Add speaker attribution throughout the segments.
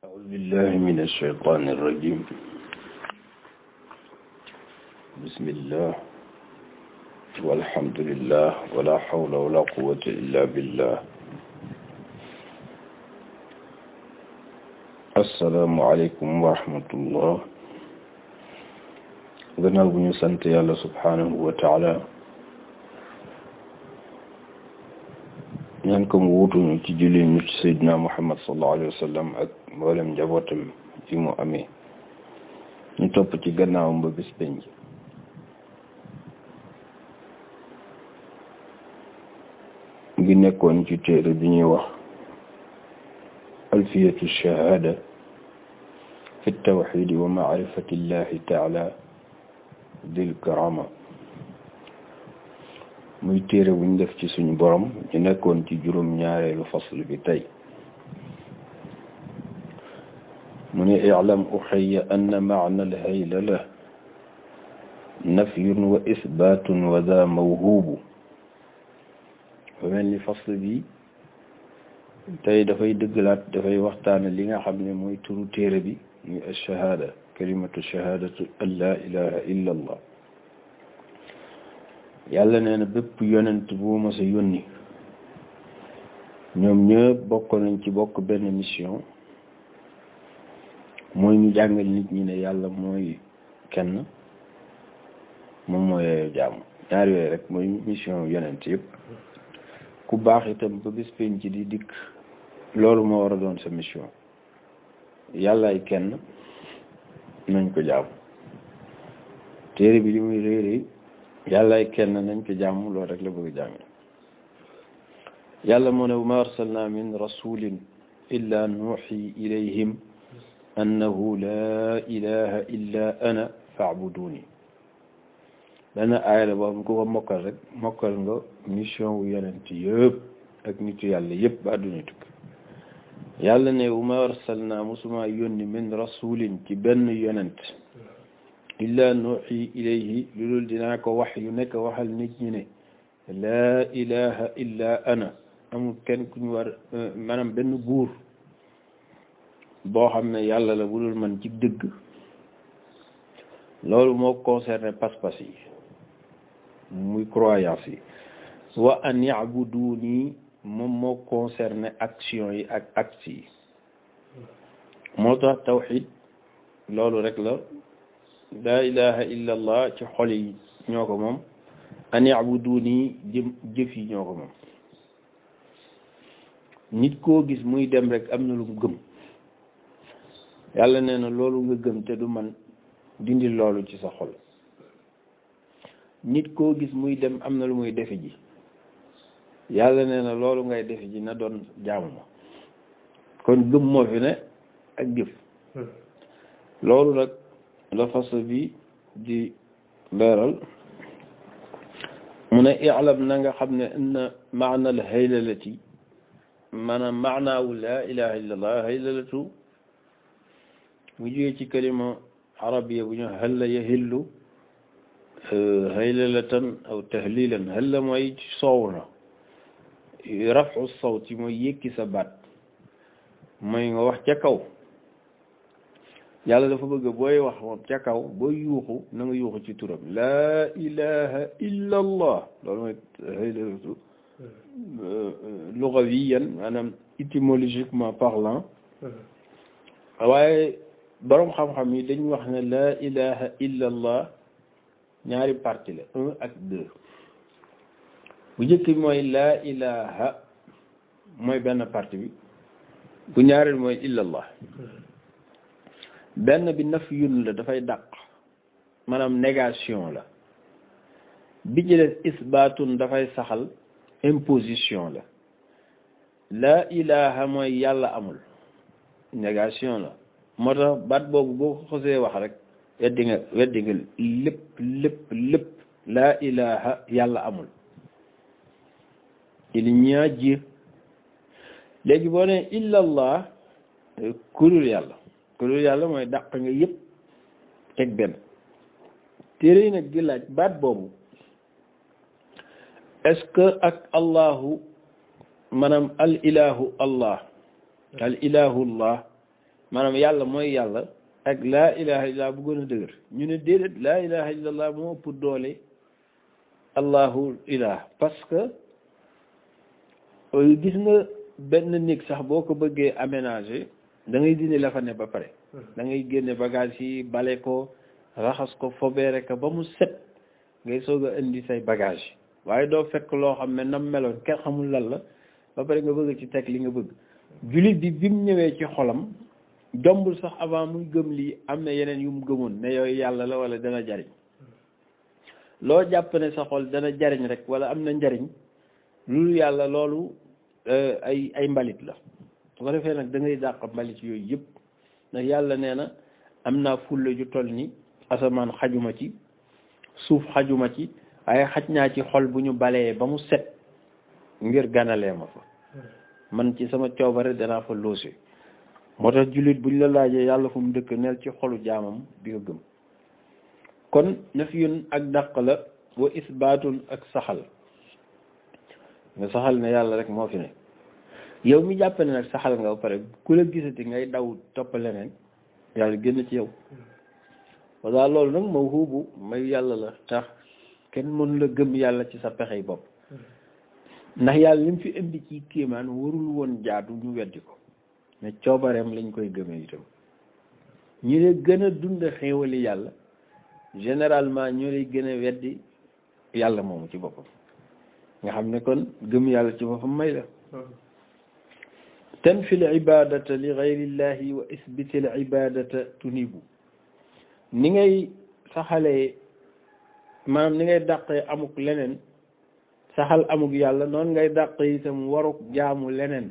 Speaker 1: أعوذ بالله من الشيطان الرجيم. بسم الله والحمد لله ولا حول ولا قوة إلا بالله. السلام عليكم ورحمة الله. gannaaw bu ñu sant yàlla subhanahu wa taala ñaan ko mu wutuñu ci julli ñu ci Seydina Muhammad sallallahu alayhi wa sallam ak mboolem njabootam ci mu amee ñu topp ci gannaawam ba bis penc. ngi nekkoon ci téere bi ñuy wax alfiyatu shahada fi tawxidi wa maarifati llahi taala dil karama, muy téere buñ def ci suñu borom. ñu nekkoon ci juróom-ñaareelu fasl bi tey. mu ne i'lam uxayya anna maana alhaylala nafyun wa isbaatun wa daa mawhuubu. ba mel ni fasl bi tey dafay dëggalaat, dafay waxtaane li nga xam ne mooy turu téere bi muy alshahada, kalimatu shahadatu an laa ilaha illa allah. yàlla nee na bépp yonent bu ma sa yónni ñoom ñëpp bokk nañ ci bokk benn mission, mooy ñu jàngal nit ñi ne yàlla mooy kenn, moom mooy yeyoo jaamu. ñaar yooyu rek mooy mission yonent yëpp. ku baax itam ba bis penc ci di dikk, loolu moo war a doon sa mission. yàllaay kenn, nañ ko jaamu. téere bi li muy rëy rëy, yàllaay kenn nañ ko jaamu, loolu rek la bëgg jàng. yàlla moo ne wa ma arsalna min rasulin illa nuuxi ilayhim annahu laa ilaha illa ana faabuduni. benn aaya la boo xam ku ko mokkal rek mokkal nga mission wu yonent yëpp ak nitu yàlla yëpp ba àdduna tukki. yàlla ne wa ma arsalna musuma yónni min rasulin ci benn yonent illa nuuxi ilayhi lu dul dinaa ko wax yu nekk waxal nit ñi ne laa ilaha illa ana, amul kenn ku ñu war maanaam benn buur boo xam ne yàlla la bu dul man ci dëgg. loolu moo concerné pas-pas yi, muy croyance yi. wa an ya'buduni moom moo concerné action yi ak actes yi. moo tax tawxid loolu rek la. laa ilaha illa allah ci xol yi ñoo ko moom. an ya'buduni jëf yi ñoo ko moom. nit koo gis muy dem rek am na lu mu gëm. yàlla nee na loolu nga gëm te du man dindi loolu ci sa xol. nit koo gis muy dem am na lu muy defe ji. yàlla nee na loolu ngay defe ji na doon jaamu ma. kon gëm moo fi ne ak jëf. loolu nag la fasl bi di leeral. mu ne i'lam na nga xam ne inna maana al haylalati, maanaam maanaawu laa ilaha illa allah, haylalatu mu jógee ci kalima arabiya bu ñu halla yahillu haylalatan aw tahlilan. halla mooy soow na, rafu sawti mooy yëkki sa baat, mooy nga wax ca kaw. yàlla dafa bëgg booy wax moom ca kaw, booy yuuxu na nga yuuxu ci turam laa ilaha illa allah. loolu mooy haylalatu lugawiyan, maanaam étymologiquement parlant. waaye boroom xam-xam yi dañ wax ne laa ilaha illa allah ñaari partie la, 1 ak 2. bu njëkk bi mooy laa ilaha mooy benn partie bi, bu ñaareel mooy illa allah. benn bi nafyun la, dafay dàq, maanaam négation la. bi ci des isbaatun, dafay saxal, imposition la. laa ilaha mooy yàlla amul, négation la. moo tax baat boobu boo ko xosee wax rek weddi nga lépp. laa ilaha yàlla amul, il n'y a Dieu. léegi boo ne illa allah kulul yàlla mooy dàq nga yëpp teg benn. téere yi nag di laaj baat boobu est-ce que ak allahu maanaam al ilahu allah maanaam yàlla mooy yàlla ak laa ilaha illallah bu gën a dëgër ñu ne déedéet laa ilaha illallah moo ëpp doole allahu ilah parce que gis nga benn néeg sax boo ko bëggee aménager da ngay dindi la fa ne ba pare da ngay génne bagage yi bale ko raxas ko fobeere ko ba mu set ngay soog a indi say bagage waaye doo fekk loo xam ne nam meloon kenn xamul lan la ba pare nga bëgg ci teg li nga bëgg jullit bi mu ñëwee ci xolam jombul sax avant muy gëm lii am na yeneen yu mu gëmoon ne yooyu yàlla la wala dana jariñ loo jàpp ne sa xol dana jariñ rek wala am na njariñ loolu yàlla loolu ay mbalit la su ko defee nag da ngay dàq mbalit yooyu yëpp ndax yàlla nee na am naa fulla ju toll ni asamaan xajuma ci suuf xajuma ci waaye xaj naa ci xol bu ñu balee ba mu set ngir ganalee ma fa man ci sama coobare danaa fa loose moo tax jullit buñ la laajee yàlla fu mu dëkk neel ci xolu jaamam bi nga gëm kon nafyun ak dàq la wa isbaatun ak saxal nga saxal ne yàlla rek moo fi ne yow mi jàpp ne nag saxal nga ba pare ku la gisati ngay daw topp leneen yàlla génn ci yow walla loolu nag mawhubu may yàlla la tax kenn mënu la gëm yàlla ci sa pexey bopp ndax yàlla li mu fi indi ci kéemaan warul woon jaadu ñu weddi ko mais coobareem lañ koy gëmee itam ñu lay gën a dund xéewali yàlla généralement ñoo lay gën a weddi yàlla moomu ci boppam nga xam ne kon gëm yàlla ci boppam may la tanfi l ibadata li gayrillahi wa isbiti l ibadata tunibu ni ngay saxalee maanaam ni ngay dàqee amuk leneen saxal amuk yàlla noonu ngay dàq itam waruk jaamu leneen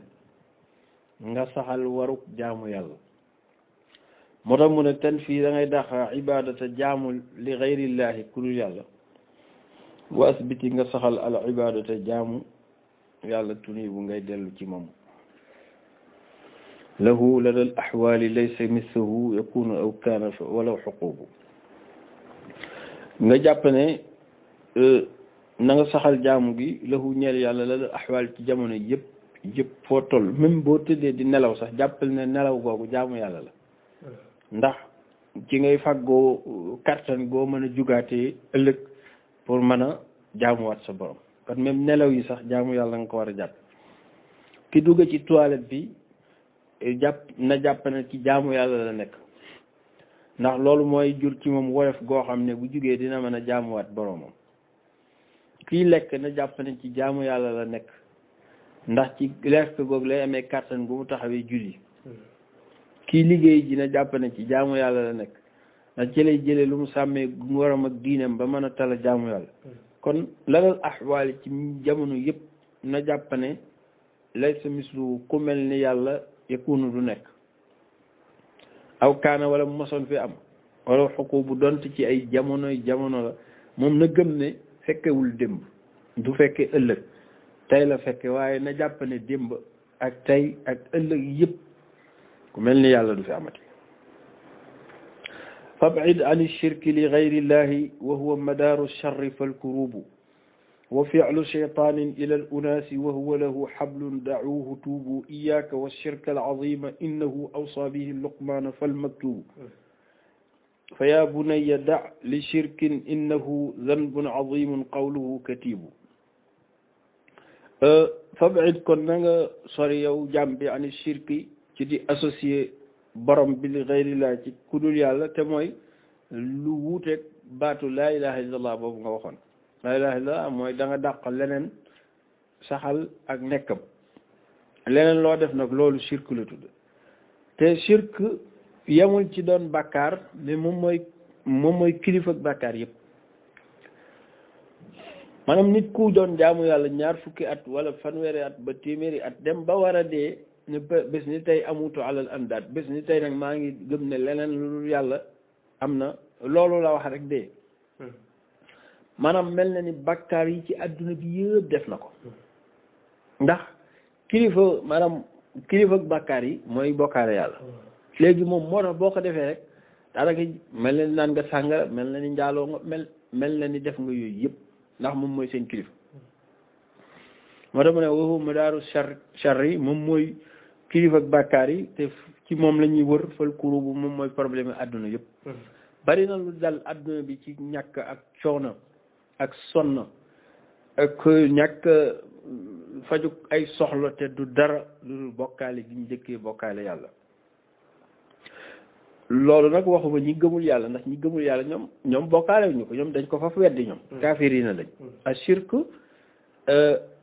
Speaker 1: nga saxal waruk jaamu yàlla moo tax mu ne ten fii da ngay dàq ibadata jaamu li gayrillahi ku dul yàlla wa asbiti nga saxal al ibadata jaamu yàlla tuni bu ngay dellu ci moom lahu lada al axwaali laysa mislahu yakunu aw kaana walaw xuqubu nga jàpp ne na nga saxal jaamu gi lahu ñeel yàlla lada al axwaal ci jamono yëpp foo toll même boo tëddee di nelaw sax jàppal ne nelaw googu jaamu yàlla la ndax ci ngay fàggoo kattan goo mën a jugaatee ëllëg pour mën a jaamuwaat sa borom kon même nelaw yi sax jaamu yàlla nga ko war a jàpp ki dugg ci toilette bi jàpp ne ci jaamu yàlla la nekk ndax loolu mooy jur ci moom woyof goo xam ne bu jugee dina mën a jaamuwaat boromam kii lekk na jàpp ne ci jaamu yàlla la nekk ndax ci lekk googu lay amee kàttan gu mu taxawee julli kii liggéey ji na jàpp ne ci jaamu yàlla la nekk ndax ci lay jëlee lu mu sàmmee ngoram ak diinam ba mën a tala jaamu yàlla kon lalal axwaali ci jamono yëpp na jàpp ne lay sa mislu ku mel ni yàlla yakunu du nekk aw kaana wala mu mosoon fi am wala xuqu bu dont ci ay jamono la moom na gëm ne fekkewul démb du fekke ëllëg tey la fekke waaye na jàpp ne démb ak tey ak ëllëg yëpp ku mel ni yàlla du fi amati fab'id an shirki li gayri llahi wa huwa madaaru charri falkurubu wa fi'lu shaytaanin ila al unaasi wa huwa lahu hablun da'uuhu tuubu iyyaka wa shirka al azima innahu awsaa bihi luqmaana falmaktubu fa yaa bunayya da' li shirkin innahu zanbun azimun qawluhu katibu fab'id kon na nga sori yow jàmm bi an shirki ci di associé borom bi li gayrillah ci kudul yàlla te mooy lu wuuteeg baatu laa ilaha illallah boobu nga waxoon laa ilaha illallah mooy da nga dàq leneen saxal ak nekkam leneen loo def nag loolu shirk la tudd te shirk yemul ci doon bàkkaar mais moom mooy kilifa ak bàkkaar yëpp maanaam nit ku doon jaamu yàlla 20 at wala fanweeri at ba téeméeri at dem ba war a dee ne bés ni tey amutu alal andaat bés ni tey nag maa ngi gëm ne leneen lu yàlla am na loolu la wax rek dee maanaam mel na ni bakkaar yi ci adduna bi yëpp def na ko ndax kilifa ak bakkaar yi mooy bokkaale yàlla léegi moom moo tax boo ko defee rek daanaka mel na ni naan nga sàngara mel na ni njaaloo nga mel na ni def nga yooyu yëpp ndax moom mooy seen kilifa moo tax mu ne waxu madaaru charri moom mooy kilifa ak bàkkaar yi te ci moom la ñuy wër fal kurubu moom mooy problème yi àdduna yëpp bari na lu dal àdduna bi ci ñàkk ak coono ak sonn ak ñàkk fajuk ay soxla te du dara lu dul bokkaale gi ñu jëkkee bokkaale yàlla loolu nag waxuma ñi gëmul yàlla ndax ñi gëmul yàlla ñoom bokkaale ñu ko ñoom dañ ko faf weddi ñoom kaafiriina lañ a shirk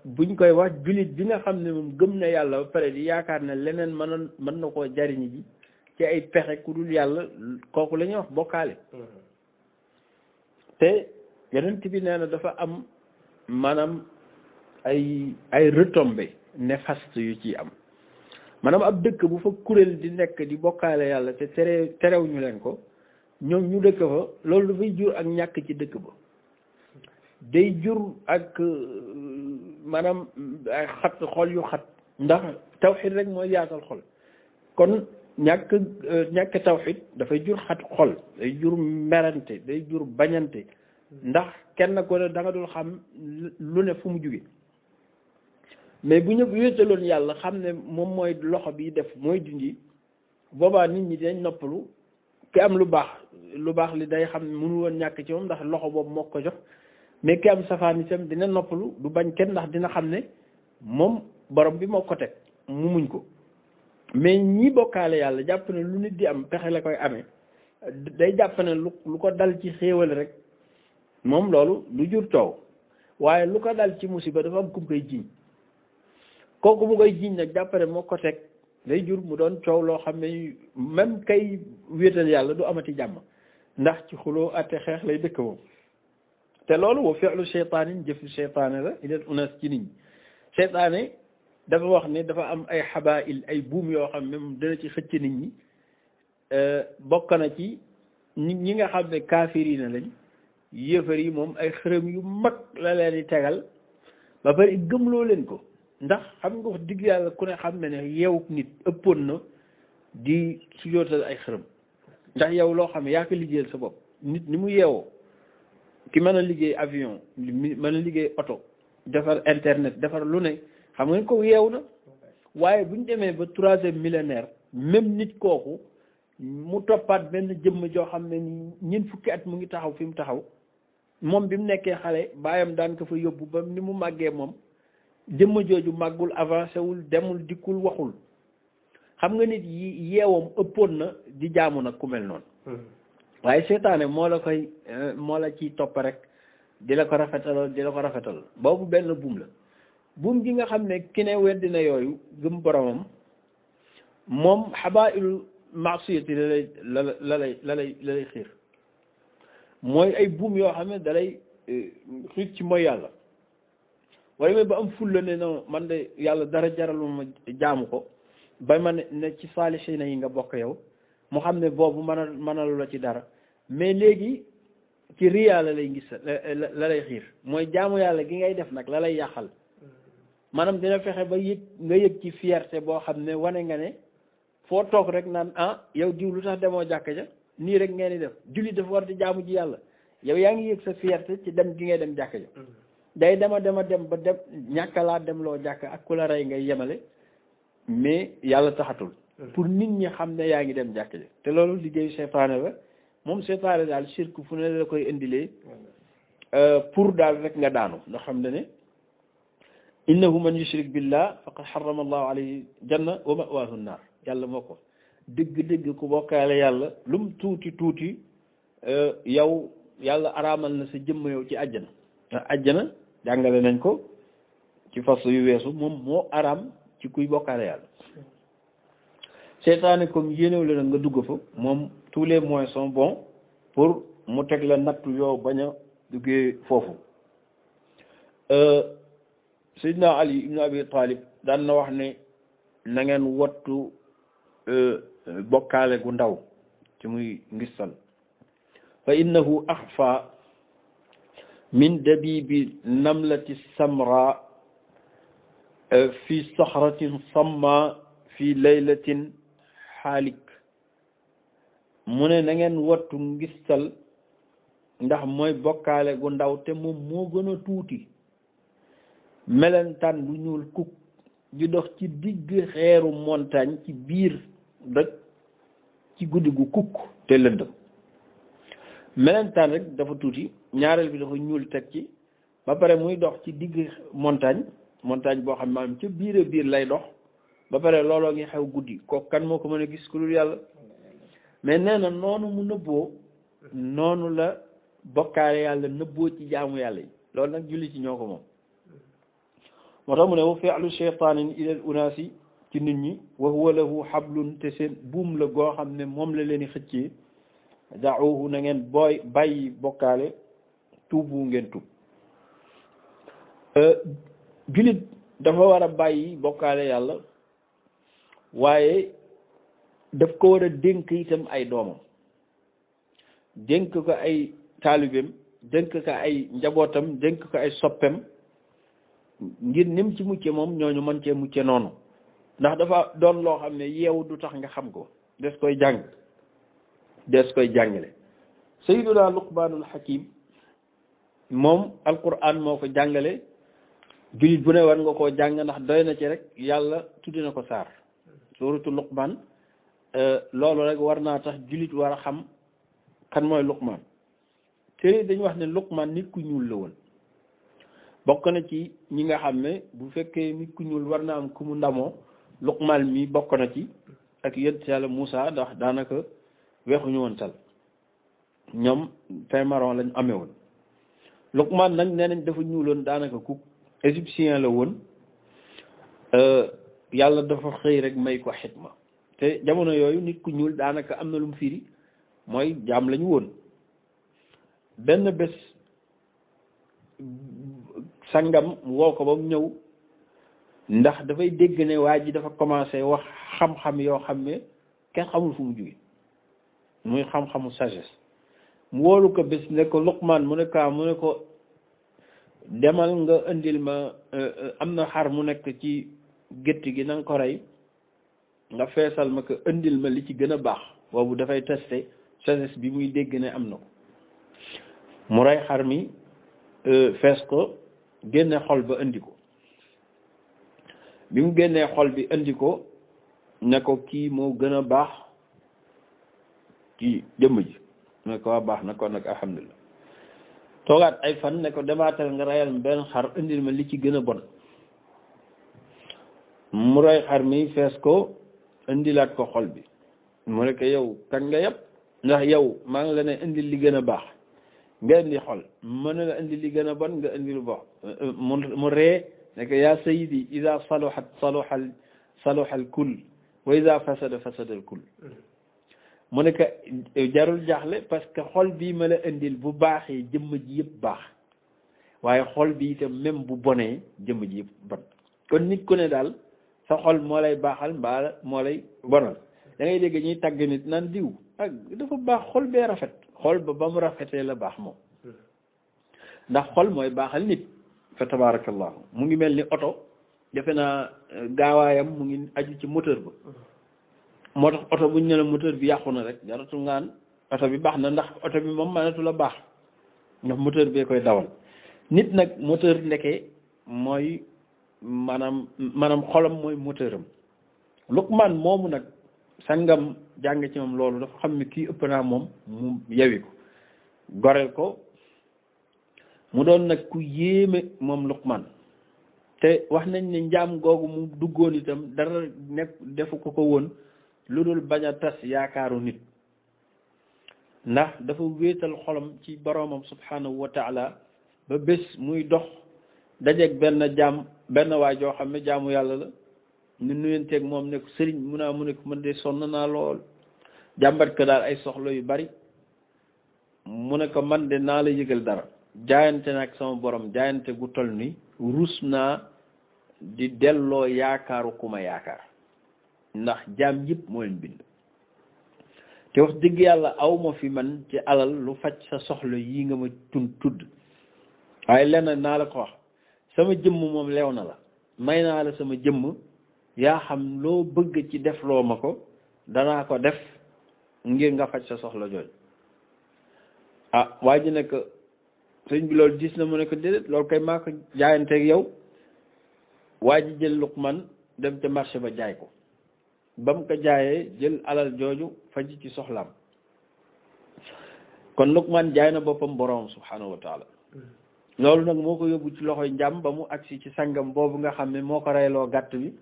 Speaker 1: buñ koy wax jullit bi nga xam ne moom gëm na yàlla ba pare di yaakaar ne leneen mën na koo jariñ ji ci ay pexe ku dul yàlla kooku la ñuy wax bokkaale te yonent bi nee na dafa am maanaam ay retombées néfastes yu ciy am maanaam ab dëkk bu fa kuréel di nekk di bokkaale yàlla te terew ñu leen ko ñoom ñu dëkk fa loolu dafay jur ak ñàkk ci dëkk ba day jur ak maanaam ay xat xol yu xat ndax tawxid rek mooy yaatal xol kon ñàkk tawxid dafay jur xat xol day jur merante day jur bañante ndax kenn ko ne da nga dul xam lu ne fu mu jóge mais bu ñëpp wéetaloon yàlla xam ne moom mooy loxo bi def mooy dindi boobaa nit ñi dañ noppalu ki am lu baax li day xam ne mënu woon ñàkk ci moom ndax loxo boobu moo ko jox mais ki am safaan itam dina noppalu du bañ kenn ndax dina xam ne moom borom bi moo ko teg mu muñ ko mais ñi bokkaale yàlla jàpp ne lu nit di am pexe la koy amee day jàpp ne lu ko dal ci xéewal rek moom loolu lu jur coow waaye lu ko dal ci musiba dafa am kum koy jiiñ kooku mu koy jiiñ nag jàpp ne moo ko teg day jur mu doon coow loo xam ne même kay wéetal yàlla du amati jàmm ndax ci xuloo ate xeex lay dëkk moom te loolu wa fi'lu seytaanin jëfu seytaane la ilal unas ci nit ñi seytaane dafa wax ne dafa am ay xabaa'il ay buum yoo xam ne moom dina ci xëcc nit ñi bokk na ci ñi nga xam ne kaafiriina lañ yéefar yi moom ay xërëm yu mag la leen di tegal ba bari gëmloo leen ko ndax xam nga wax digg yàlla ku ne xam ne ne yeewu nit ëppoon na di sujootal ay xërëm ndax yow loo xam ne yaa ko liggéeyal sa bopp nit ni mu yeewoo ki mën a liggéey avion mën a liggéey oto defar internet defar lu ne xam nga ko yeew na waaye bu ñu demee ba 3e millénaire même nit kooku mu toppaat benn jëmm joo xam ne ñeent fukki at mu ngi taxaw fi mu taxaw moom bi mu nekkee xale baayam daan ko fa yóbbu ba ni mu màggee moom jëmm jooju màggul avancé wul demul dikkul waxul xam nga nit yi yeewam ëppoon na di jaamu nag ku mel noonu waaye seetaane moo la ciy topp rek di la ko rafetal boobu benn buum la buum gi nga xam ne ki ne weddina yooyu gëm boromam moom xabaa'ilu maasiyati la lay xiir mooy ay buum yoo xam ne da lay xiir ci mooy yàlla wala mais ba am fulla ne non man de yàlla dara jaralu ma jaamu ko ba ma ne ci saalixiina yi nga bokk yow mu xam ne boobu mënalu la ci dara mais léegi ci riyaa la lay gis la lay xiir mooy jaamu yàlla gi ngay def nag la lay yàqal maanaam dina fexe ba nga yëg ci fierté boo xam ne wane nga ne foo toog rek naan yow diw lu tax demoo jàkka ja nii rek ngeen di def julli dafa war di jaamu ji yàlla yow yaa ngi yëg sa fierté ci dem gi ngay dem jàkka ja day dem ba dem ñàkkalaa dem loo jàkka ak ku la rey ngay yemale mais yàlla taxatul pour nit ñi xam ne yaa ngi dem jàkka ja te loolu liggéeyu seytaane la moom seytaane daal shirk fu ne la koy indilee pour daal rek nga daanu nga xam ne innahu man yushrik billah faqad harrama allahu alayhi janna wa ma'waahu naar yàlla moo ko dëgg-dëgg ku bokkaale yàlla lum tuuti yow yàlla araamal na sa jëmm yow ci àjjana àjjana jàngale nañ ko ci fas yu weesu moom moo araam ci kuy bokkaale yàlla seytaane comme yéenew la nga dugg fa moom tous les moyens sont bons pour mu teg la nattu yow bañ a duggee foofu Seydina Ali ibn Abi Talib daan na wax ne na ngeen wattu bokkaale gu ndaw ci muy ngistal fa innahu axfa min dabibi namlati samra fi saxratin samma fi laylatin xaalik mu ne na ngeen wattu ngistal ndax mooy bokkaale gu ndaw te moom moo gën a tuuti melentaan bu ñuul kuk di dox ci digg xeeru montagne ci biir doj ci guddi gu kukk te lëndëm. melentaan rek dafa tuuti, ñaareel bi dafa ñuul teg ci, ba pare muy dox ci digg montagne boo xam ne maanaam ca biir a biir lay dox, ba pare looloo ngi xew guddi, kooku kan moo ko mën a gis ku dul yàlla. mais nee na noonu mu nëbboo noonu la bokkaale yàlla nëbboo ci jaamu yàlla yi, loolu nag julli ci ñoo ko moom. moo tax mu ne wa fi'lu shaytaanin ilal unaasi ci nit ñi wa huwa lahu hablun te seen buum la goo xam ne moom la leen di xëccee, da'uhu na ngeen bàyyi bokkaale, tuubu ngeen tuub. jullit dafa war a bàyyi bokkaale yàlla, waaye daf ko war a dénk itam ay doomam, dénk ko ay taalibeem, dénk ko ay njabootam, dénk ko ay soppem, ngir nim ci mucce moom ñooñu mën cee mucce noonu. ndax dafa doon loo xam ne yeewu du tax nga xam ko, des koy jàng, des koy jàngale. sayyiduna Luqmaanul Hakim moom alquran moo ko jàngale, jullit bu ne war nga koo jàng ndax doy na ci rek yàlla tuddi na ko saar suuratu Luqmaan. loolu rek war naa tax jullit war a xam kan mooy Luqmaan. te dañu wax ne Luqmaan nit ku ñuul la woon, bokk na ci ñi nga xam ne bu fekkee nit ku ñuul war na am ku mu ndamoo, Luqmaan mi bokk na ci, ak yonent Yàlla Muusa, ndax daanaka weexuñu woon tal, ñoom teint marron lañ amee woon. Luqmaan nag nee nañ dafa ñuuloon daanaka ku égyptien la woon. yàlla dafa xëy rek may ko xikma, te jamono yooyu nit ku ñuul daanaka am na lu mu firi, mooy jaam lañu woon. benn bés sangam woo ko ba mu ñëw, ndax dafay dégg ne waa ji dafa commencé wax xam-xam yoo xam ne kenn xamul fu mu jóge, muy xam-xamu sagesse. mu wóolu ko bés ne ko Luqmaan, mu ne ko demal nga indil ma am na xar mu nekk ci gétt gi, na nga ko rey nga feesal ma ko, indil ma li ci gën a baax. boobu dafay testé sagesse bi muy dégg ne am na ko. mu rey xar mi, fees ko, génne xol ba indi ko. bi mu génnee xol bi indi ko, ne ko kii moo gën a baax kii jëmm ji, ne ko waa baax na kon nag alhamdulilah. toogaat ay fan ne ko demaatal nga reyal benn xar, indil ma li ci gën a bon. mu rey xar mi fees ko, indilaat ko xol bi. mu ne ko yow kañ nga yëpp, ndax yow maa ngi la ne indil li gën a baax nga indi xol, mën na la indi li gën a bon nga indi lu baax. mu ree ne ko yaa sayyidi ida saluhat saluha al kull wa ida fasada fasada al kull. mu ne ko jarul jaaxle, parce que xol bii ma la indil bu baaxee jëmm ji yëpp baax, waaye xol bi itam même bu bonee jëmm ji yëpp bon. kon nit ku ne daal sa xol moo lay baaxal mbaa moo lay bonal. da ngay dégg ñuy tàgg nit naan diw ak dafa baax, xol bee rafet. xol ba mu rafetee la baax moom, ndax xol mooy baaxal nit. fa tabarakallahu mu ngi mel ni oto, defe naa gaawaayam mu ngi aju ci moteur ba. moo tax oto buñ ne la moteur bi yàqu na rek jaratu ngaan oto bi baax na, ndax oto bi moom mënatu la baax, ndax moteur bee koy dawal. nit nag moteur ndeke mooy maanaam xolam mooy moteur am. Luqmaan moomu nag sangam jàng ci moom loolu, dafa xam ne kii ëpp naa moom, mu yewi ko, goreel ko. mu doon nag ku yéeme moom Luqmaan, te wax nañ ne njaam googu mu duggoon itam dara nekk defu ko woon lu dul bañ a tas yaakaaru nit, ndax dafa wéetal xolam ci boroomam subhanahu wa taala. ba bés muy dox dajeeg benn waay joo xam ne jaamu yàlla la, ñu nuyenteeg moom ne ko sëriñ mu ne ko man de sonn naa lool, jàmbat ko daal ay soxla yu bari. mu ne ko man de naa la yëgal dara, jaayante nag sama borom jaayante gu toll ni rus naa di delloo yaakaaru ku ma yaakaar, ndax jaam yëpp moo leen bind, te wax dëgg yàlla aw ma fi man ci alal lu faj sa soxla yi nga ma tudd. waaye lenn naa la ko wax, sama jëmm moom leew na la, may naa la sama jëmm, yaa xam loo bëgg ci def loo ma ko, danaa ko def ngir nga faj sa soxla jooju. waa ji nekk sëñ bi loolu gis na, mu ne ko déedéet loolu kay maa ko jaayanteeg yow. waa ji jël Luqmaan dem ca marché ba jaay ko, ba mu ko jaayee jël alal jooju faj ci soxlaam kon Luqmaan jaay na boppam boroom subhaanahu wa taala loolu nag moo ko yóbbu ci loxoy njàm ba mu agsi ci sangam boobu nga xam ne moo ko reyloo gàtt bi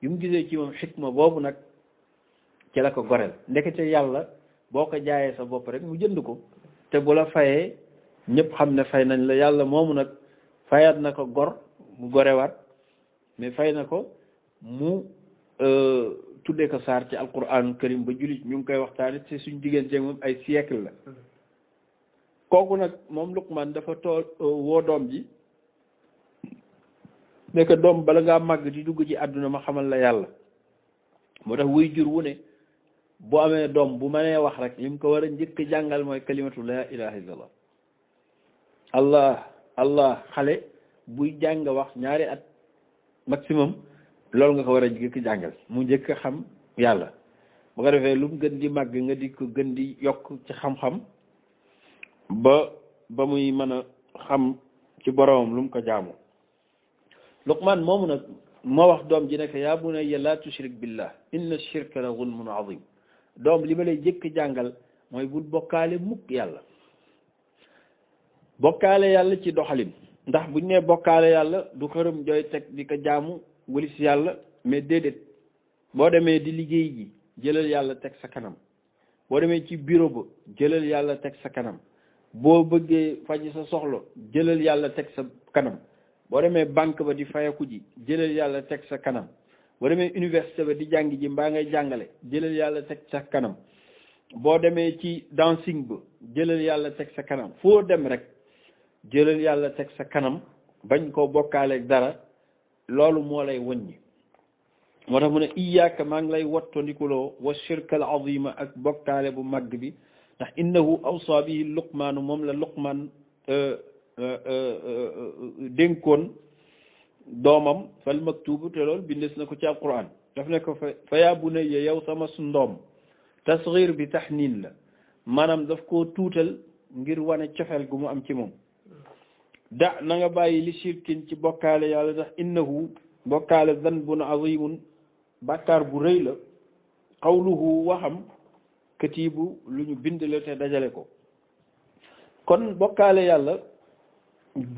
Speaker 1: yu mu gisee ci moom xikma boobu nag ci la ko goreel ndekete yàlla boo ko jaayee sa bopp rek mu jënd ko te bu la fayee ñëpp xam ne fay nañ la yàlla moomu nag fayaat na ko gor mu gorewaat mais fay na ko mu tuddee ko saar ci alquran karim ba jullit ñu ngi koy waxtaane te suñ diggante moom ay siècle la kooku nag moom Luqmaan dafa woo doom ji nekk doom bala ngaa màgg di dugg ci àdduna ma xamal la yàlla moo tax wuy jur wu ne bu amee doom bu mënee wax rek li mu ko war a njëkk jàngal mooy kalimatu la ilaha illallah allah xale buy jàng wax ñaari at maximum loolu nga ko war a njëkk jàngal mu njëkk xam yàlla bu ko defee lu mu gën di màgg nga di ko gën di yokk ci xam-xam ba muy mën a xam ci boromam lu mu ko jaamu Luqmaan moomu nag moo wax doom ji nekk yaa bunayya laa tushrik billah inna shirka la zulmun azim doom li ma lay jëkk jàngal mooy bul bokkaale mukk yàlla bokkaale yàlla ci doxalin ndax buñ nee bokkaale yàlla du xërëm jooy teg di ko jaamu walis yàlla mais déedéet boo demee di liggéey ji jëlal yàlla teg sa kanam boo demee ci bureau ba jëlal yàlla teg sa kanam boo bëggee faj sa soxla jëlal yàlla teg sa kanam boo demee banque ba di fayaku ji jëlal yàlla teg sa kanam boo demee université ba di jàng ji mbaa ngay jàngale jëlal yàlla teg sa kanam boo demee ci dancing ba jëlal yàlla teg sa kanam foo dem rek jëlal yàlla teg sa kanam bañ koo bokkaaleeg dara loolu moo lay wëññi moo tax mu ne iyaaka maa ngi lay wattandikuloo wa shirka al azima ak bokkaale bu màgg bi ndax innahu awsa bihi luqmaanu moom la Luqmaan dénkoon doomam fal maktubu te loolu bindes na ko ci alquran daf ne ko fa yaa bunayya yow sama su ndoom tasghir bi tahnin la maanaam daf koo tuutal ngir wane cofeel gu mu am ci moom da na nga bàyyi li shirkin ci bokkaale yàlla ndax innahu bokkaale zanbun azimun bàkkaar bu rëy la qawluhu waxam katibu lu ñu bind la te dajale ko kon bokkaale yàlla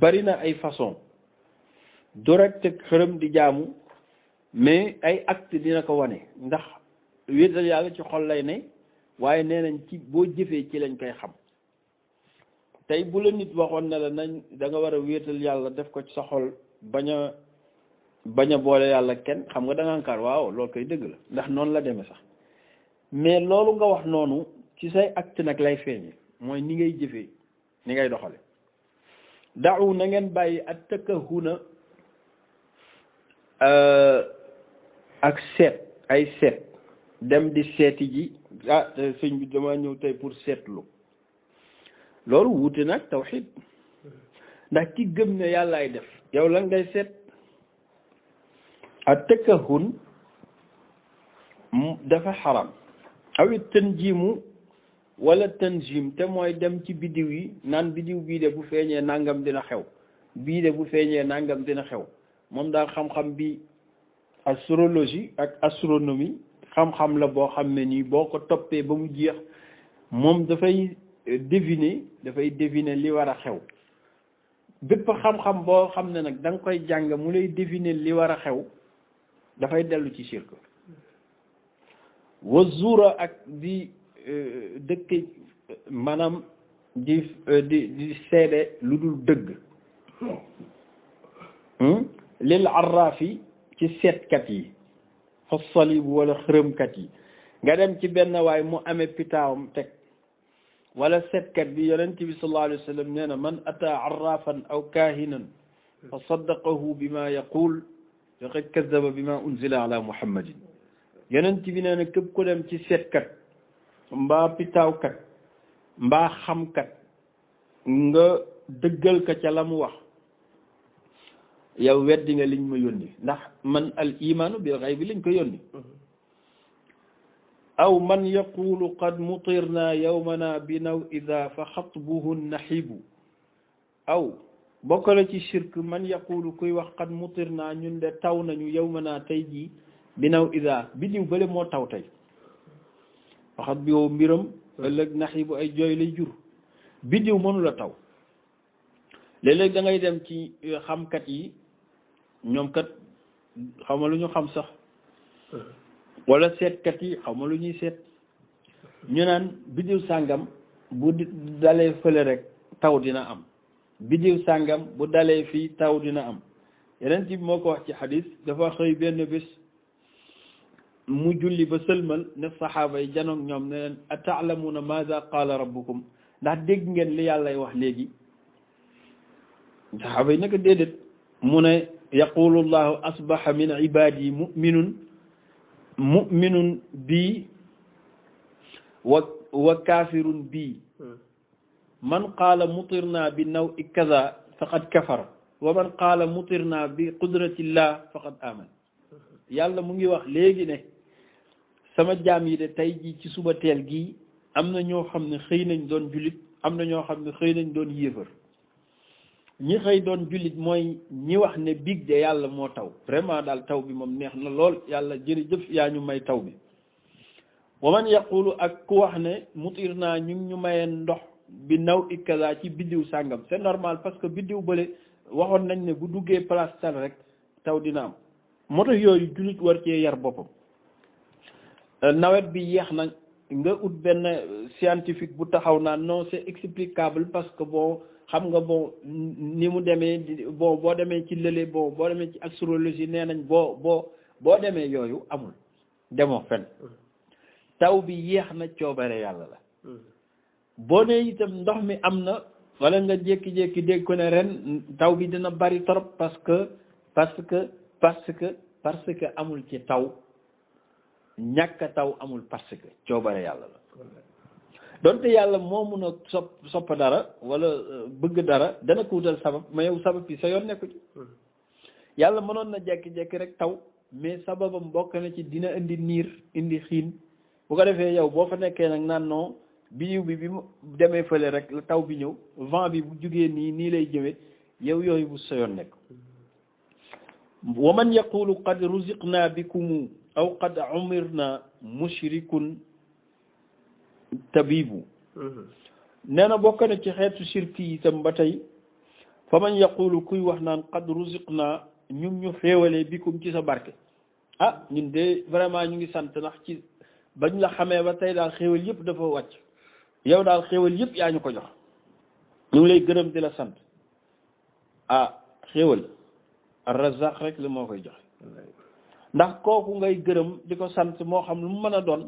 Speaker 1: bari na ay façon du rek teg xërëm di jaamu mais ay acte dina ko wane ndax wéetal yàlla ci xol lay ne waaye nee nañ ci boo jëfee ci lañ koy xam tey bu la nit waxoon ne la nañ da nga war a wéetal yàlla def ko ci sa xol bañ a boole yàlla kenn xam nga da nga ankaar waaw loolu koy dëgg la ndax noonu la demee sax mais loolu nga wax noonu ci say acte nag lay feeñe mooy ni ngay jëfee ni ngay doxale daaw na ngeen bàyyi ak tëkkahuna ak seet ay seet dem di seeti ji te sëñ bi dama ñëw tey pour seetlu loolu wuute nag tawxiid ndax ki gëm ne yàllaay def yow lan ngay seet ak tëkkahun dafa xaram awit tanjimu wala tanjim te mooy dem ci biddiw yi naan biddiw bii de bu feeñee nangam dina xew bii de bu feeñee nangam dina xew moom daal xam-xam bi astrologie ak astronomie xam-xam la boo xam ne nii boo ko toppee ba mu jeex moom dafay deviner li war a xew bépp xam-xam boo xam ne nag da nga koy jàng mu lay deviner li war a xew dafay dellu ci shirk wa zuura ak di dëkk maanaam di seede lu dul dëgg lil arraafi ci seetkat yi fa salib wala xërëmkat yi nga dem ci benn waay mu amee pitaawam teg wala seetkat bi yonent bi sallallahu alayhi wa sallam nee na man ata arraafan aw kaahinan fa saddaqahu bima yaqul faqad kadaba bima unzila ala muhammadin yonent bi nee na képp ku dem ci seetkat mbaa pitaawkat mbaa xamkat nga dëggal ka ca la mu wax yow weddi nga liñ ma yónni ndax man al imaanu bil ghaybi liñ ko yónni aw man yaqulu qad mutirna yawmana bi naw ida fa xatbuhu naxibu aw bokk la ci shirk man yaqulu kuy wax qad mutirna ñun de taw nañu yawmana tey jii bi naw ida biddiw bële moo taw tey waxat bi yow mbiram ëllëg nax yi bu ay jooy lay jur biddiw mënu la taw léeg-léeg da ngay dem ci xamkat yi ñoom kat xaw ma lu ñu xam sax wala seetkat yi xaw ma lu ñuy seet ñu naan biddiw sàngam bu dalee fële rek taw dina am biddiw sàngam bu dalee fii taw dina am yeneen ci moo ko wax ci xadis dafa xëy benn bés mu julli ba sëlmal ne saxaaba yi janoog ñoom ne leen ataalamuuna maada qaala rabbukum ndax dégg ngeen li yàllay wax léegi saxaaba yi naka déedéet mu ne yaqulu llahu asbaha min ibadi muminun bii wa kaafirun bii man qaala mutirna bi naw i kaza faqad kafara wa man qaala mutirna bi qudratillah faqad aman yàlla mu ngi wax léegi ne sama jaam yi de tey ji ci suba teel gii am na ñoo xam ne xëy nañ doon jullit am na ñoo xam ne xëy nañ doon yéefar ñi xëy doon jullit mooy ñi wax ne biig de yàlla moo taw vraiment daal taw bi moom neex na lool yàlla jërëjëf yaa ñu may taw bi wa man yaqulu ak ku wax ne mutir naa ñu mayee ndox bi naw i kaza ci biddiw sàngam c'est normal parce que biddiw bële waxoon nañ ne bu duggee place tal rek taw dina am moo tax yooyu jullit war cee yar boppam nawet bi yeex na nga ut benn scientifique bu taxaw naan non c'est explicable parce que bon xam nga bon ni mu demee bon boo demee ci lële bon boo demee ci astrologie nee nañ boo demee yooyu amul demoo fen taw bi yeex na coobare yàlla la boo nee itam ndox mi am na wala nga jékki-jékki dégg ko ne ren taw bi dina bari trop parce que amul ci taw ñàkk taw amul parce que coobare yàlla la donte yàlla moo mun a sopp dara wala bëgg dara dana ko wutal sabab mais yow sabab yi sa yoon nekku ci yàlla mënoon na jékki-jékki rek taw mais sababam bokk na ci dina indi niir indi xiin bu ko defee yow boo fa nekkee nag naan non biiw bi mu demee fële rek la taw bi ñëw vent bi bu jugee nii lay jëme yow yooyu bu sa yoon nekk wa man yaqulu qad ruziqna bikumu aw qad umirna mushrikun tabibu nee na bokk na ci xeetu shirki yi itam ba tey fa man yaqulu kuy wax naan qad ruziqna ñu xéewalee bikum ci sa barke ah ñun de vraiment ñu ngi sant ndax ci bañ la xamee ba tey daal xéewal yëpp dafa wàcc yow daal xéewal yëpp yaa ñu ko jox ñu ngi lay gërëm di la sant ah xéewal ar-Razzaq rek la moo koy joxe ndax kooku ngay gërëm di ko sant moo xam lu mu mën a doon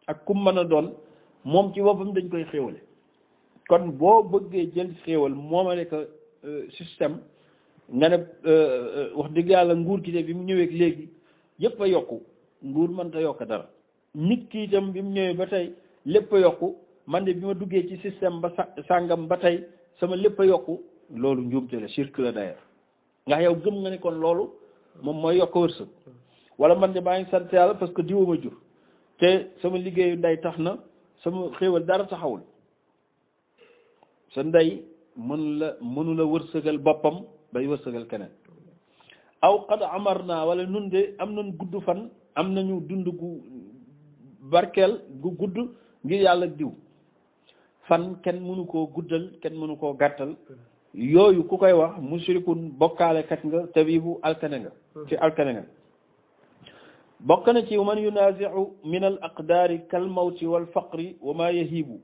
Speaker 1: ak ku mu mën a doon moom ci boppam dañ koy xéewale kon boo bëggee jël xéewal moomale ko système nga ne wax dëgg yàlla nguur gi de bi mu ñëwee léegi yëpp a yokku nguur mënta yokk dara nit ki itam bi mu ñëwee ba tey lépp a yokku man de bi ma duggee ci système ba sàngam ba tey sama lépp a yokku loolu njuumte la shirk la d'ailleurs ndax yow gëm nga ne kon loolu moom mooy yokk wërsëg wala man de maa ngi sant yàlla parce que diwa ma jur te sama liggéeyu ndey tax na sama xéewal dara taxawul sa ndey mënu la wërsëgal boppam bay wërsëgal keneen aw qad amar naa wala nun de am nañ gudd fan am nañu dund gu barkeel gu gudd ngir yàlla diw fan kenn mënu koo guddal kenn mënu koo gàttal yooyu ku koy wax mushrikun bokkaalekat nga tabibu alkane nga ci alkane nga bokk na ci man yunazi'u min al aqdaari kal mawti wal faqri wa ma yahibu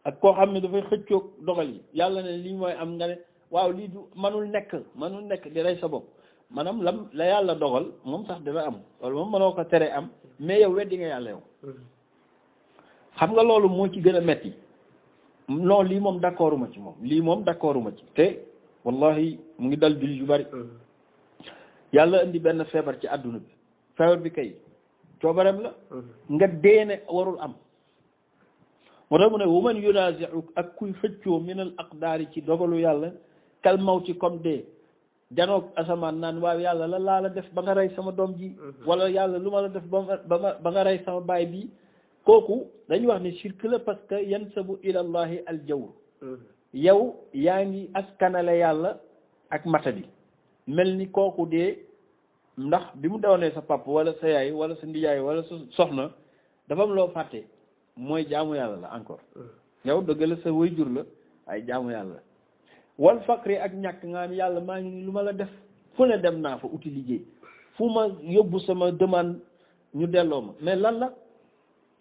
Speaker 1: ak koo xam ne dafay xëccoog dogal yi yàlla ne lii mooy am nga ne waaw lii du manul nekk di rey sa bopp maanaam la yàlla dogal moom sax dina am loolu moom mënoo ko tere am mais yow weddi nga yàlla yow xam nga loolu moo ci gën a metti non lii moom d'accorduma ci moom lii moom d'accorduma ci te wallahi mu ngi dal jullit yu bari yàlla indi benn feebar ci àdduna bi feebar bi kay coobareem la nga deene warul am moo tax mu ne waman yunazi'u ak kuy xëccoo minal aqdaari ci dogalu yàlla kal mawti comme dee janoog asamaan naan waaw yàlla la laa la def ba nga rey sama doom ji wala yàlla lu ma la def ba nga rey sama baay bi kooku dañuy wax ne shirk la parce que yansabu ilallahi al jawr yow yaa ngi askanale yàlla ak matadi mel ni kooku dee ndax bi mu doonee sa papa wala sa yaay wala sa ndiyaay wala sa soxna dafa am loo fàtte mooy jaamu yàlla la encore yow dëgg la sa waajur la ay jaamu yàlla wal faqri ak ñàkk nga am yàlla maa ngi ni lu ma la def fu ne dem naa fa uti liggéey fu ma yóbbu sama demande ñu delloo ma mais lan la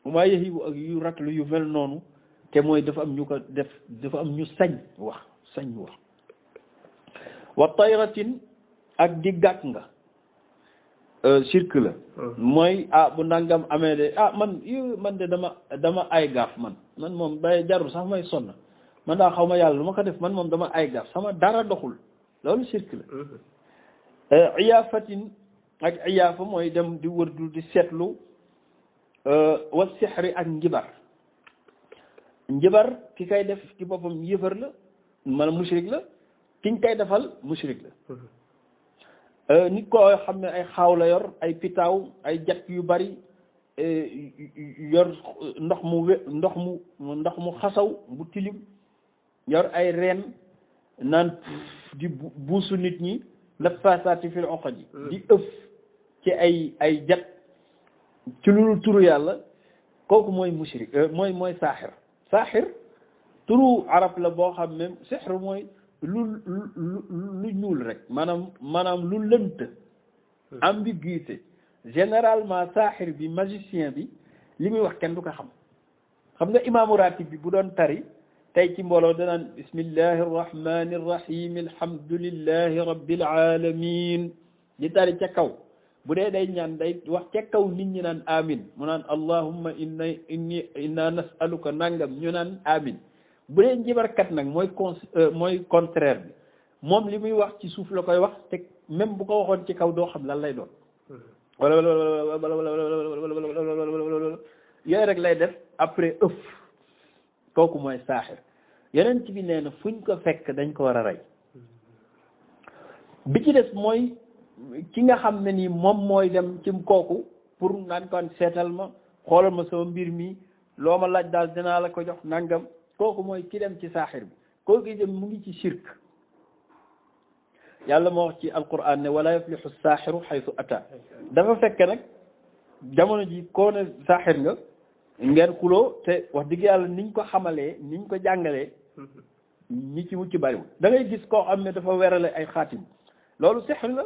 Speaker 1: maa yexibu ak yu ratlu yu mel noonu te mooy dafa am ñu ko def dafa am ñu sañ wax wa tayratin ak di gàtt nga shirk la mooy bu nangam amee de man de dama ay gaaf man moom day jarul sax may sonn man daa xaw ma yàlla lu ma ko def man moom dama ay gaaf sama dara doxul loolu shirk la iyaafatin ak iyaafa mooy dem di wërdu di seetlu wa sixri ak njibar ki kay def ci boppam yëfër la maanaam mushrik la kiñ koy defal mushrik la nit ko xam ne ay xaaw la yor ay pitaaw ay jat yu bari yor ndox mu xasaw bu tilim yor ay reen naan di buusu nit ñi nafaasaati fil uqad yi di ëf ci ay jat ci lu turu yàlla kooku mooy mushrik mooy saaxir turu arab la boo xam ne sixr mooy lu ñuul rek maanaam lu lënt ambiguïté généralement saaxir bi magicien bi li muy wax kenn du ko xam nga imaamu ratib bi bu doon tari tey ci mbooloo danaan bismillahi arrahmani arrahim alhamdulillahi rabbil alamin di tari ca kaw bu dee day ñaan day wax ca kaw nit ñi naan amin mu naan allahumma inna nasaluka nangam ñu naan amin bu dee njibarkat nag mooy contraire bi moom li muy wax ci suuf la koy wax te même bu ko waxoon ci kaw doo xam lan lay doon wala yooyu rek lay def après ëf kooku mooy saaxir yeneen ci bi nee na fuñ ko fekk dañ ko war a rey bi ci des mooy ki nga xam ne nii moom mooy dem ci kooku pour naan ko seetal ma xoolal ma sama mbir mi loo ma laaj daal dinaa la ko jox nangam kooku mooy ki dem ci saaxir bi kooku dem mu ngi ci shirk yàlla moo wax ci alquran ne wala yuflihu saaxiru xaytu ata dafa fekk nag jamono ji koo ne saaxir nga ngeen xuloo te wax dëgg yàlla niñ ko xamalee niñ ko jàngalee ñi ci mucc bariwul da ngay gis koo xam ne dafa werale ay xaatim loolu sixr la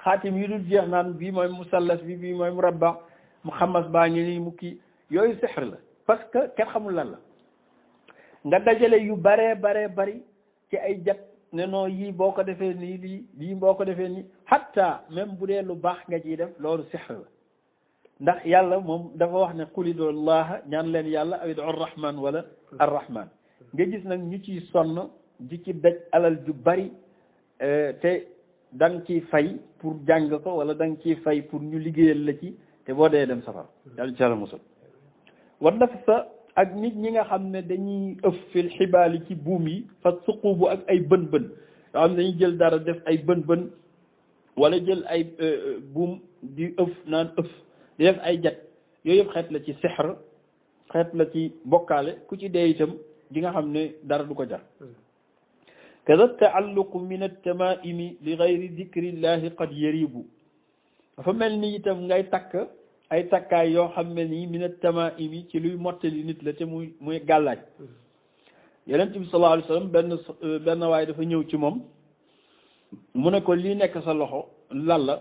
Speaker 1: xaatim yi dul jeex naan bii mooy musallas bii mooy murabba mu xamas baa ngi nii mu kii yooyu sixr la parce que kenn xamul lan la nga dajale yu baree bari ci ay jat ne non yii boo ko defee nii lii boo ko defee nii hatta même bu dee lu baax nga ciy def loolu sixr la ndax yàlla moom dafa wax ne qul ud'u llaha ñaan leen yàlla aw ud'u rahman wala arrahman nga gis nag ñu ciy sonn di ci daj alal ju bari te da nga ciy fay pour jàng ko wala da nga ciy fay pour ñu liggéeyal la ci te boo dee dem safar yàlla ci yàlla musal war na fa ak nit ñi nga xam ne dañuy ëf fil xibaali ci buum yi fa suqubu ak ay bën-bën yoo xam ne dañuy jël dara def ay bën-bën wala jël ay buum di ëf naan ëf di def ay jat yooyu yëpp xeet la ci sixr xeet la ci bokkaale ku ci dee itam di nga xam ne dara du ko jar kada taalluqu min altamaimi li gayri dikrillahi qad yaribu dafa mel ni itam ngay takk ay takkaay yoo xam ne nii min altamaimi ci luy mottali nit la te muy gàllaaj yonent bi sallallahu alayhi wa sallam benn waaye dafa ñëw ci moom mu ne ko lii nekk sa loxo lan la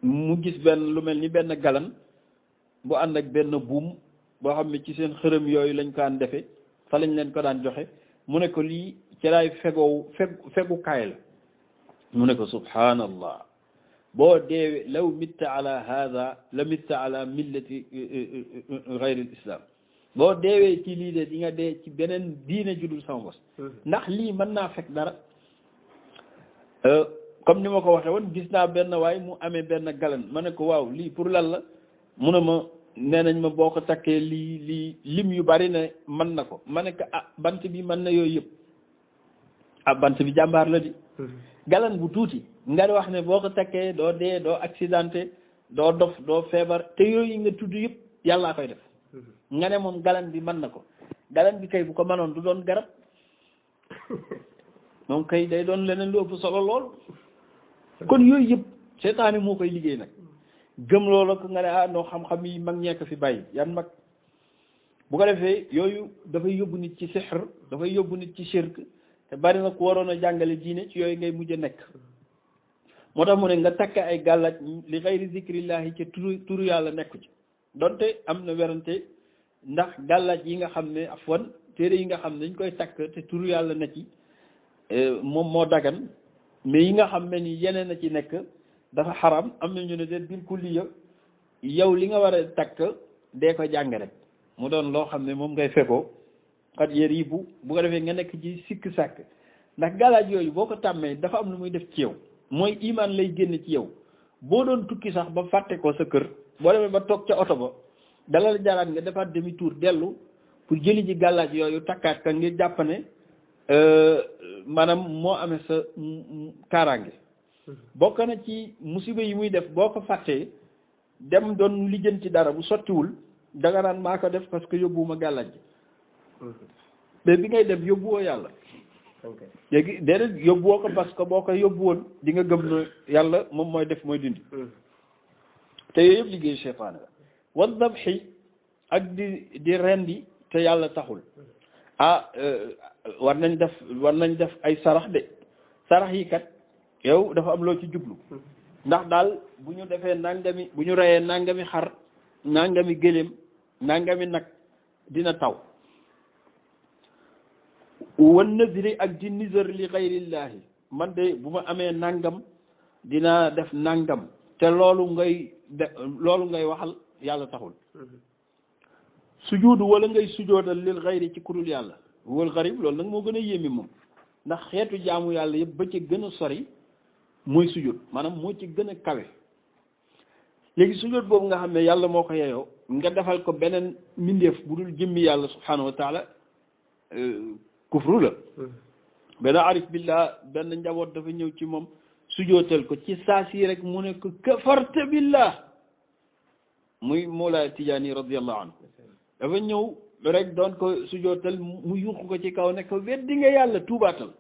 Speaker 1: mu gis lu mel ni benn galan bu ànd ak benn buum boo xam ne ci seen xërëm yooyu lañ ko daan defe fa lañ leen ko daan joxe mu ne ko lii ci laay fegukaay la mu ne ko subhanallah boo deewee law mitta ala hada la mitta ala millati gayri islam boo deewee ci lii de di nga dee ci beneen diine judul sama bos ndax lii mën naa fekk dara comme ni ma ko waxee woon gis naa benn waay mu amee benn galan ma ne ko waaw lii pour lan la mu ne ma nee nañ ma boo ko takkee lii lim yu bari ne mën na ko ma ne ko bant bi mën na yooyu yëpp bant bi jàmbaar la di galan bu tuuti nga wax ne boo ko takkee doo dee doo accidenté doo dof doo feebar te yooyu nga tudd yëpp yàllaa koy def nga ne moom galan bi mën na ko galan bi kay bu ko mënoon du doon garab moom kay day doon leneen lu ëpp solo lool kon yooyu yëpp seytaane moo koy liggéey nag gëm loola ko nga ne ah noo xam-xam yi mag ñekk fi bàyyi yan mag bu ko defee yooyu dafay yóbbu nit ci sixr dafay yóbbu nit ci shirk te bari na ku waroon a jàngale diine ci yooyu ngay mujj a nekk moo tax mu ne nga takk ay gàllaaj li xayri zikrillahi ci turu yàlla nekku ci donte am na werante ndax gàllaaj yi nga xam ne afwan téere yi nga xam ne dañ koy takk te turu yàlla na ci moom moo dagan mais yi nga xam ne ni yeneen a ci nekk dafa xaram am na ñu ne de bil kulliya yow li nga war a takk dee ko jàng rek mu doon loo xam ne moom ngay fekkoo xat yéer yi bu ko defee nga nekk ci sikk sàkk ndax gàllaaj yooyu boo ko tàmmee dafa am lu muy def ci yow mooy imaan lay génn ci yow boo doon tukki sax ba fàtte ko sa kër boo demee ba toog ca oto ba dala la jaraat nga defaat demi tour dellu pour jëli ji gàllaaj yooyu takkaat ka ngir jàpp ne maanaam moo amee sa kaaraange bokk na ci musiba yi muy def boo ko fàttee dem doon lijjanti dara bu sottiwul danga naan maa ko def parce que yóbbuwuma gàllaaj ji mais bi ngay dem yóbbuwoo yàlla léegi déedéet yóbbuwoo ko parce que boo ko yóbbu woon di nga gëm ne yàlla moom mooy def mooy dindi te yooyu yëpp liggéey seytaane la wa dabxi ak di rendi te yàlla taxul war nañ def ay sarax de sarax yi kat yow dafa am loo ci jublu ndax daal bu ñu defee nangami bu ñu reyee nangami xar nangami gëléem nangami nag dina taw wan nazri ak di nizar li xayrillaahi man de bu ma amee nangam dinaa def nangam te loolu ngay waxal yàlla taxul sujuudu wala ngay sujoodal lil xayri ci kudul yàlla wal xarib loolu nag moo gën a yéemi moom ndax xeetu jaamu yàlla yëpp ba ci gën a sori mooy sujud maanaam moo ci gën a kawe léegi sujud boobu nga xam ne yàlla moo ko yeyoo nga defal ko beneen mbindeef bu dul jëmmi yàlla subhanahu wa taala kufru la benn arif billah benn njaboot dafa ñëw ci moom sujootal ko ci saa si rek mu ne ko kafarta billah muy Mawlaay Tijaani radiyallahu anhu dafa ñëw rek doon ko sujootal mu yuuxu ko ci kaw ne ko weddi nga yàlla tuubaatal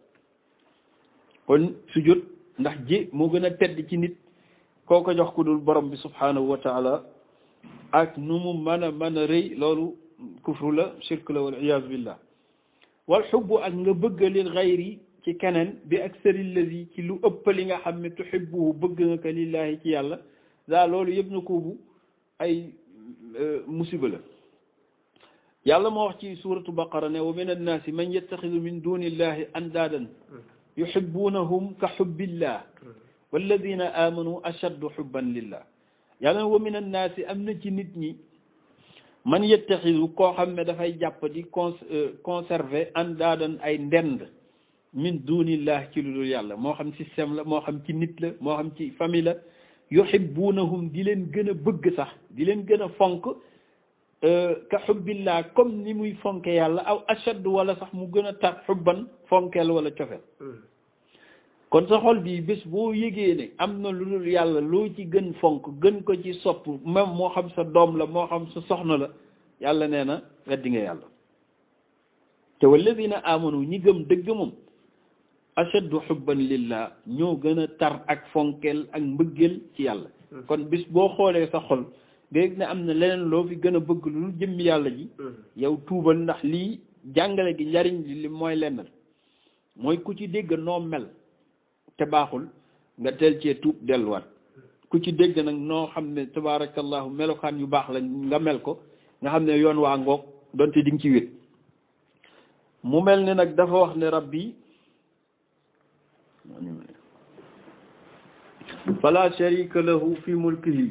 Speaker 1: kon sujud ndax ji moo gën a tedd ci nit koo ko jox ku dul borom bi subhanahu wa taala ak nu mu mën a rëy loolu kufru la shirk la wal iyaazu billah wal xubbu ak nga bëgg lil xayri ci keneen bi aksari lazi ci lu ëpp li nga xam ne tuhibbuhu bëgg nga ko lillahi ci yàlla daa loolu yëpp na koobu ay musiba la yàlla moo wax ci suratu baqara ne wa min annaasi man yattaxidu min dunillahi andaadan yuhibbunahum ka xubbillah walladina amanu ashaddu xubban lillah yàlla wa min annaasi am na ci nit ñi man yettaxidu koo xam ne dafay jàpp di conserver andaadan ay ndend min dunillah ci lu dul yàlla moo xam système la moo xam ci nit la moo xam ci famille la yuhibbunahum di leen gën a bëgg sax di leen gën a fonk ka xubbillah comme ni muy fonke yàlla aw ashad wala sax mu gën a tar xubban fonkeel wala cofeel kon sa xol bi bés boo yëgee ne am na lu dul yàlla loo ci gën fonk gën ko ci sopp même moo xam sa doom la moo xam sa soxna la yàlla nee na weddi nga yàlla te walladina amanu ñi gëm dëgg moom ashaddu xubban lillah ñoo gën a tar ak fonkeel ak mbëggeel ci yàlla kon bis boo xoolee sa xol nga yëg ne am na leneen loo fi gën a bëgg lu jëmmi yàlla ji yow tuubal ndax lii jàngale gi njariñ li mooy lenn mooy ku ci dégg noo mel te baaxul nga teel cee tuub delluwaat ku ci dégg nag noo xam ne tabaarakallahu melokaan yu baax la nga mel ko nga xam ne yoon waa ngoog doonte di nga ci wét mu mel ne nag dafa wax ne rabbi fala sharika lahu fi mulkihi